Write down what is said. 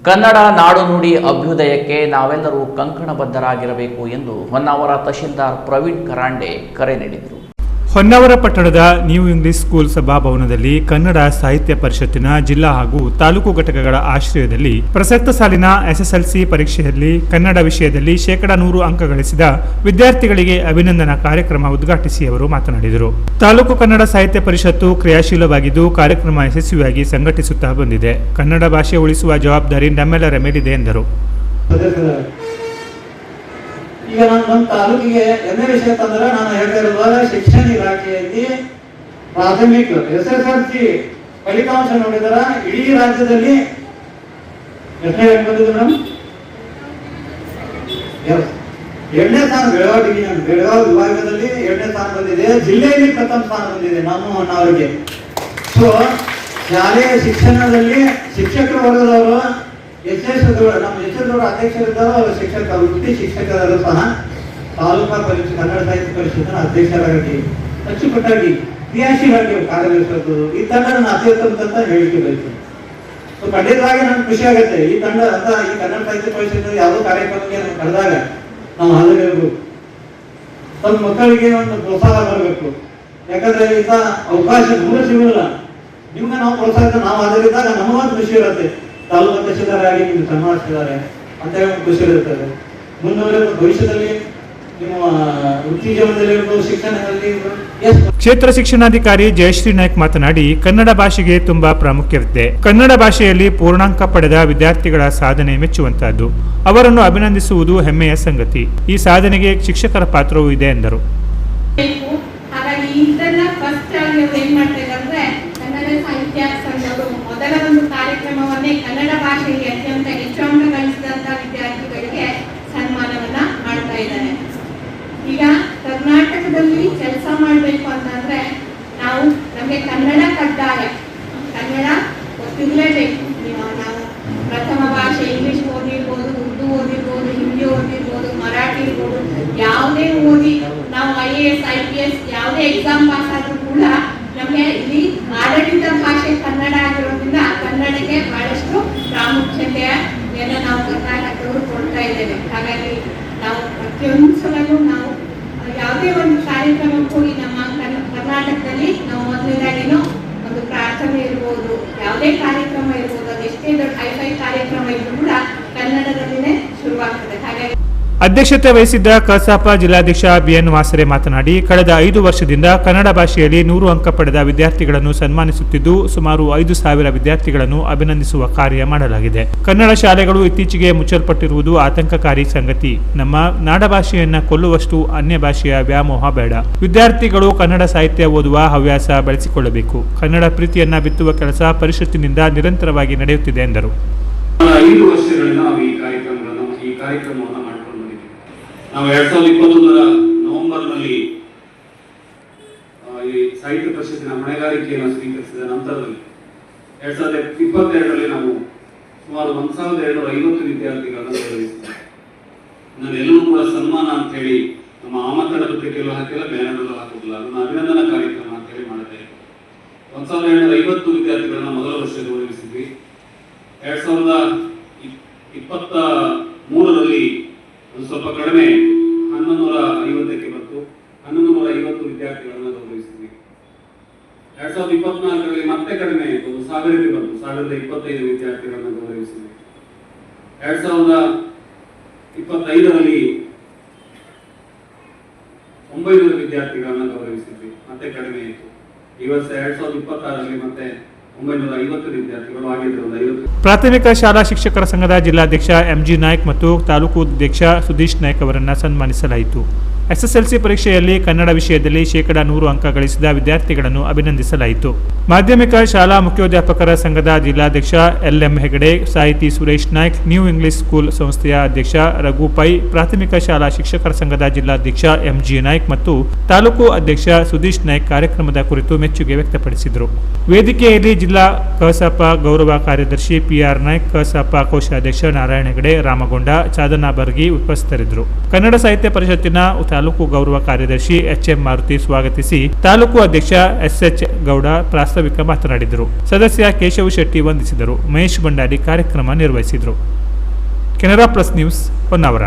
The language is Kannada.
ಕನ್ನಡ ನಾಡು ನುಡಿ ಅಭ್ಯುದಯಕ್ಕೆ ನಾವೆಲ್ಲರೂ ಕಂಕಣಬದ್ಧರಾಗಿರಬೇಕು ಎಂದು ಹೊನ್ನಾವರ ತಹಶೀಲ್ದಾರ್ ಪ್ರವೀಣ್ ಕರಾಂಡೆ ಕರೆ ನೀಡಿದರು. ಹೊನ್ನಾವರ ಪಟ್ಟಣದ ನ್ಯೂ ಇಂಗ್ಲಿಷ್ ಸ್ಕೂಲ್ ಸಭಾಭವನದಲ್ಲಿ ಕನ್ನಡ ಸಾಹಿತ್ಯ ಪರಿಷತ್ತಿನ ಜಿಲ್ಲಾ ಹಾಗೂ ತಾಲೂಕು ಘಟಕಗಳ ಆಶ್ರಯದಲ್ಲಿ ಪ್ರಸಕ್ತ ಸಾಲಿನ ಎಸ್ಎಸ್ಎಲ್ಸಿ ಪರೀಕ್ಷೆಯಲ್ಲಿ ಕನ್ನಡ ವಿಷಯದಲ್ಲಿ 100% ಅಂಕ ಗಳಿಸಿದ ವಿದ್ಯಾರ್ಥಿಗಳಿಗೆ ಅಭಿನಂದನಾ ಕಾರ್ಯಕ್ರಮ ಉದ್ಘಾಟಿಸಿ ಅವರು ಮಾತನಾಡಿದರು. ತಾಲೂಕು ಕನ್ನಡ ಸಾಹಿತ್ಯ ಪರಿಷತ್ತು ಕ್ರಿಯಾಶೀಲವಾಗಿದ್ದು ಕಾರ್ಯಕ್ರಮ ಯಶಸ್ವಿಯಾಗಿ ಸಂಘಟಿಸುತ್ತಾ ಬಂದಿದೆ. ಕನ್ನಡ ಭಾಷೆ ಉಳಿಸುವ ಜವಾಬ್ದಾರಿ ನಮ್ಮೆಲ್ಲರ ಮೇಲಿದೆ ಎಂದರು. ಈಗ ನಮ್ಮ ತಾಲೂಕಿಗೆ ಎಣ್ಣೆ ವಿಷಯ ತಂದ್ರೆ ನಾನು ಹೇಳ್ತಾ ಇರುವಾಗ ಶಿಕ್ಷಣ ಇಲಾಖೆಯಲ್ಲಿ ಪ್ರಾಥಮಿಕ SSLC ಫಲಿತಾಂಶ ನೋಡಿದ್ರ ಇಡೀ ರಾಜ್ಯದಲ್ಲಿ ಎಷ್ಟನೇ ರ್ಯಾಂಕ್ ಬಂದಿದೆ ಮೇಡಮ್? 2ನೇ ಸ್ಥಾನ. ಬೆಳಗಾವಿ ವಿಭಾಗದಲ್ಲಿ 2ನೇ ಸ್ಥಾನ ಬಂದಿದೆ. ಜಿಲ್ಲೆಯಲ್ಲಿ ಪ್ರಥಮ ಸ್ಥಾನ ಬಂದಿದೆ ನಮ್ಮ ಹೊನ್ನಾವರಿಗೆ. ಸೊ ಶಾಲೆಯ ಶಿಕ್ಷಣದಲ್ಲಿ ಶಿಕ್ಷಕರ ವರ್ಗದವರು ನಮ್ಮ ಎಸ್ಎಸ್ಗೌಡ ಅಧ್ಯಕ್ಷರಿದ್ದರು. ಅವರು ಶಿಕ್ಷಕರು, ವೃತ್ತಿ ಶಿಕ್ಷಕರು ಸಹ ತಾಲೂಕಾ ಕನ್ನಡ ಸಾಹಿತ್ಯ ಪರಿಷತ್ತಿನ ಅಧ್ಯಕ್ಷರಾಗಿ ಅಚ್ಚುಕಟ್ಟಾಗಿ ಕ್ರಿಯಾಶೀಲವಾಗಿ ಕಾರ್ಯನಿರ್ವಹಿಸೋದು ಈ ತಂಡ ನನ್ನ ಅತ್ಯುತ್ತಮ ಹೇಳಿಕೆ ಬಯಸ್ತೇನೆ. ಸೊ ಖಂಡಿತವಾಗಿ ನನ್ಗೆ ಖುಷಿ ಆಗುತ್ತೆ. ಈ ತಂಡ ಅಂತ ಈ ಕನ್ನಡ ಸಾಹಿತ್ಯ ಪರಿಷತ್ತಿನ ಯಾವುದೋ ಕಾರ್ಯಕ್ರಮಕ್ಕೆ ನಾವು ಕರೆದಾಗ ನಾವು ಹಾಜರಿರ್ಬೇಕು. ತಮ್ಮ ಮಕ್ಕಳಿಗೆ ಒಂದು ಪ್ರೋತ್ಸಾಹ ಬರಬೇಕು. ಯಾಕಂದ್ರೆ ಇಂಥ ಅವಕಾಶ ನಮಗೆ ಸಿಗಲ್ಲ. ನಿಮ್ಗೆ ನಾವು ಪ್ರೋತ್ಸಾಹ ನಾವು ಹಾಜರಿದ್ದಾಗ ನಮಗೊಂದು ಖುಷಿ ಇರುತ್ತೆ. ತಾಲೂಕು ತಹಶೀಲ್ದಾರಾಗಿ ನೀವು ಸನ್ಮಾನಿಸಿದ್ದಾರೆ ಅಂತ ಹೇಳಿ ಖುಷಿ ಇರುತ್ತದೆ. ಮುಂದುವರೆದ ಭವಿಷ್ಯದಲ್ಲಿ ನಿಮ್ಮ ವೃತ್ತಿ ಜೀವನದಲ್ಲಿ ಶಿಕ್ಷಣದಲ್ಲಿ ಕ್ಷೇತ್ರ ಶಿಕ್ಷಣಾಧಿಕಾರಿ ಜಯಶ್ರೀ ನಾಯ್ಕ್ ಮಾತನಾಡಿ, ಕನ್ನಡ ಭಾಷೆಗೆ ತುಂಬಾ ಪ್ರಾಮುಖ್ಯವಿದೆ. ಕನ್ನಡ ಭಾಷೆಯಲ್ಲಿ ಪೂರ್ಣಾಂಕ ಪಡೆದ ವಿದ್ಯಾರ್ಥಿಗಳ ಸಾಧನೆ ಮೆಚ್ಚುವಂತಹದ್ದು. ಅವರನ್ನು ಅಭಿನಂದಿಸುವುದು ಹೆಮ್ಮೆಯ ಸಂಗತಿ. ಈ ಸಾಧನೆಗೆ ಶಿಕ್ಷಕರ ಪಾತ್ರವೂ ಇದೆ ಎಂದರು. ಮೊದಲ ಒಂದು ಕಾರ್ಯಕ್ರಮವನ್ನೇ ಕನ್ನಡ ಭಾಷೆಗೆ ಅತ್ಯಂತ ಹೆಚ್ಚು ಅಂಕ ಗಳಿಸಿದಂತಹ ವಿದ್ಯಾರ್ಥಿಗಳಿಗೆ ಸನ್ಮಾನವನ್ನ ಮಾಡ್ತಾ ಇದ್ದಾರೆ. ಈಗ ಕರ್ನಾಟಕದಲ್ಲಿ ಕೆಲಸ ಮಾಡಬೇಕು ಅಂತಂದ್ರೆ ನಮಗೆ ಕನ್ನಡ ಕಡ್ಡಾಯ. ಕನ್ನಡ ಗೊತ್ತಿರಲೇಬೇಕು. ನಾವು ಪ್ರಥಮ ಭಾಷೆ ಇಂಗ್ಲಿಷ್ ಓದಿರ್ಬೋದು, ಉರ್ದು ಓದಿರ್ಬೋದು, ಹಿಂದಿ ಓದಿರ್ಬೋದು, ಮರಾಠಿ ಇರ್ಬೋದು, ಯಾವುದೇ ಓದಿ ನಾವು IAS IPS ಯಾವುದೇ ಎಕ್ಸಾಮ್ ಪಾಸ್ ಆದ್ರೂ ಕೂಡ ನಮಗೆ ಇಲ್ಲಿ ಆಡಳಿತ ಭಾಷೆ ಕನ್ನಡ ಆಗಿರೋದ್ರಿಂದ ಕನ್ನಡಕ್ಕೆ ಬಹಳಷ್ಟು ಪ್ರಾಮುಖ್ಯತೆಯನ್ನು ನಾವು ಕರ್ನಾಟಕದವರು ಕೊಡ್ತಾ ಇದ್ದೇವೆ. ಹಾಗಾಗಿ ನಾವು ಪ್ರತಿಯೊಂದು ಸಲೂ ನಾವು ಯಾವುದೇ ಒಂದು ಕಾರ್ಯಕ್ರಮಕ್ಕೆ ಹೋಗಿ ನಮ್ಮ ಕರ್ನಾಟಕದಲ್ಲಿ ನಾವು ಮೊದಲನೇದಾಗಿನೂ ಒಂದು ಪ್ರಾರ್ಥನೆ ಇರ್ಬೋದು, ಯಾವುದೇ ಕಾರ್ಯಕ್ರಮ ಇರ್ಬೋದು, ಅದೆಷ್ಟೇ ದೊಡ್ಡ ಹೈಫೈ ಕಾರ್ಯಕ್ರಮ ಇದ್ರೂ ಕೂಡ ಕನ್ನಡದಲ್ಲಿನೇ ಶುರುವಾಗ್ತದೆ. ಹಾಗಾಗಿ ಅಧ್ಯಕ್ಷತೆ ವಹಿಸಿದ್ದ ಕಸಾಪ ಜಿಲ್ಲಾಧ್ಯಕ್ಷ BN ವಾಸರೆ ಮಾತನಾಡಿ, ಕಳೆದ 5 ವರ್ಷದಿಂದ ಕನ್ನಡ ಭಾಷೆಯಲ್ಲಿ 100 ಅಂಕ ಪಡೆದ ವಿದ್ಯಾರ್ಥಿಗಳನ್ನು ಸನ್ಮಾನಿಸುತ್ತಿದ್ದು ಸುಮಾರು 5,000 ವಿದ್ಯಾರ್ಥಿಗಳನ್ನು ಅಭಿನಂದಿಸುವ ಕಾರ್ಯ ಮಾಡಲಾಗಿದೆ. ಕನ್ನಡ ಶಾಲೆಗಳು ಇತ್ತೀಚೆಗೆ ಮುಚ್ಚಲ್ಪಟ್ಟಿರುವುದು ಆತಂಕಕಾರಿ ಸಂಗತಿ. ನಮ್ಮ ನಾಡಭಾಷೆಯನ್ನ ಕೊಲ್ಲುವಷ್ಟು ಅನ್ಯ ಭಾಷೆಯ ವ್ಯಾಮೋಹ ಬೇಡ. ವಿದ್ಯಾರ್ಥಿಗಳು ಕನ್ನಡ ಸಾಹಿತ್ಯ ಓದುವ ಹವ್ಯಾಸ ಬೆಳೆಸಿಕೊಳ್ಳಬೇಕು. ಕನ್ನಡ ಪ್ರೀತಿಯನ್ನ ಬಿತ್ತುವ ಕೆಲಸ ಪರಿಷತ್ತಿನಿಂದ ನಿರಂತರವಾಗಿ ನಡೆಯುತ್ತಿದೆ ಎಂದರು. 5 ವರ್ಷಗಳಿಂದ ನಾವು ಈ ಕಾರ್ಯಕ್ರಮವನ್ನು ನಾವು 2021 ನವೆಂಬರ್ನಲ್ಲಿ ಈ ಸಾಹಿತ್ಯ ಪರಿಷತ್ತಿನ ಹೊಣೆಗಾರಿಕೆಯನ್ನು ಸ್ವೀಕರಿಸಿದ ನಂತರದಲ್ಲಿ 2022ರಲ್ಲಿ ನಾವು ಸುಮಾರು 1,250 ವಿದ್ಯಾರ್ಥಿಗಳನ್ನು ಗೌರವಿಸಿದ್ದೇವೆ. ನಾನೆಲ್ಲರೂ ಕೂಡ ಸನ್ಮಾನ ಅಂತ ಹೇಳಿ ನಮ್ಮ ಆಮಂತ್ರಣ ಪತ್ರಿಕೆಯಲ್ಲೂ ಹಾಕಿಲ್ಲ, ಬ್ಯಾನರಲ್ಲೂ ಹಾಕಿಲ್ಲ. ಅದನ್ನು ಅಭಿನಂದನಾ ಕಾರ್ಯಕ್ರಮ ಅಂತ ಹೇಳಿ ಮಾಡಿದ್ದೇವೆ. 1,250 ವಿದ್ಯಾರ್ಥಿಗಳನ್ನ ಮೊದಲ ವರ್ಷ ಗೌರವಿಸಿದ್ವಿ. 2023ರಲ್ಲಿ ಸ್ವಲ್ಪ ಕಡಿಮೆ 1150ಕ್ಕೆ ಬಂತು. 1150 ವಿದ್ಯಾರ್ಥಿಗಳನ್ನು ಗೌರವಿಸಿದ್ವಿ. 2024ರಲ್ಲಿ ಮತ್ತೆ ಕಡಿಮೆ ಆಯಿತು, 1000ಕ್ಕೆ ಬಂತು. 1025 ವಿದ್ಯಾರ್ಥಿಗಳನ್ನು ಗೌರವಿಸಿದ್ವಿ. 2025ರಲ್ಲಿ 900 ವಿದ್ಯಾರ್ಥಿಗಳನ್ನು ಗೌರವಿಸಿದ್ವಿ, ಮತ್ತೆ ಕಡಿಮೆ ಆಯಿತು. ಈ ವರ್ಷ 2026ರಲ್ಲಿ ಮತ್ತೆ 950 ವಿದ್ಯಾರ್ಥಿಗಳು ಆಗಿದ್ದರು. ಪ್ರಾಥಮಿಕ ಶಾಲಾ ಶಿಕ್ಷಕರ ಸಂಘದ ಜಿಲ್ಲಾಧ್ಯಕ್ಷ MG ನಾಯ್ಕ್ ಮತ್ತು ತಾಲೂಕು ಅಧ್ಯಕ್ಷ ಸುಧೀಶ್ ನಾಯ್ಕ್ ಅವರನ್ನು ಸನ್ಮಾನಿಸಲಾಯಿತು. ಎಸ್ಎಸ್ಎಲ್ಸಿ ಪರೀಕ್ಷೆಯಲ್ಲಿ ಕನ್ನಡ ವಿಷಯದಲ್ಲಿ 100% ಅಂಕ ಗಳಿಸಿದ ವಿದ್ಯಾರ್ಥಿಗಳನ್ನು ಅಭಿನಂದಿಸಲಾಯಿತು. ಮಾಧ್ಯಮಿಕ ಶಾಲಾ ಮುಖ್ಯೋಧ್ಯಾಪಕರ ಸಂಘದ ಜಿಲ್ಲಾಧ್ಯಕ್ಷ LM ಹೆಗಡೆ, ಸಾಹಿತಿ Suresh Naik, new English school ಸಂಸ್ಥೆಯ ಅಧ್ಯಕ್ಷ ರಘು ಪೈ, ಪ್ರಾಥಮಿಕ ಶಾಲಾ ಶಿಕ್ಷಕರ ಸಂಘದ ಜಿಲ್ಲಾಧ್ಯಕ್ಷ MG ನಾಯ್ಕ್ ಮತ್ತು ತಾಲೂಕು ಅಧ್ಯಕ್ಷ ಸುಧೀಶ್ ನಾಯ್ಕ್ ಕಾರ್ಯಕ್ರಮದ ಕುರಿತು ಮೆಚ್ಚುಗೆ ವ್ಯಕ್ತಪಡಿಸಿದರು. ವೇದಿಕೆಯಲ್ಲಿ ಜಿಲ್ಲಾ ಕಸಾಪ ಗೌರವ ಕಾರ್ಯದರ್ಶಿ PR ನಾಯ್ಕ್, ಕಸಾಪ ಕೋಶಾಧ್ಯಕ್ಷ ನಾರಾಯಣ ಹೆಗಡೆ, ರಾಮಗೊಂಡ, ಚಾದನಾ ಬರ್ಗಿ ಉಪಸ್ಥಿತರಿದ್ದರು. ಕನ್ನಡ ಸಾಹಿತ್ಯ ಪರಿಷತ್ತಿನ ತಾಲೂಕು ಗೌರವ ಕಾರ್ಯದರ್ಶಿ ಎಚ್ಎಂ ಮಾರುತಿ ಸ್ವಾಗತಿಸಿ ತಾಲೂಕು ಅಧ್ಯಕ್ಷ ಎಸ್ಎಚ್ ಗೌಡ ಪ್ರಾಸ್ತಾವಿಕ ಮಾತನಾಡಿದರು. ಸದಸ್ಯ ಕೇಶವ ಶೆಟ್ಟಿ ವಂದಿಸಿದರು. ಮಹೇಶ್ ಭಂಡಾರಿ ಕಾರ್ಯಕ್ರಮ ನಿರ್ವಹಿಸಿದರು. Canara plus news Honnavar.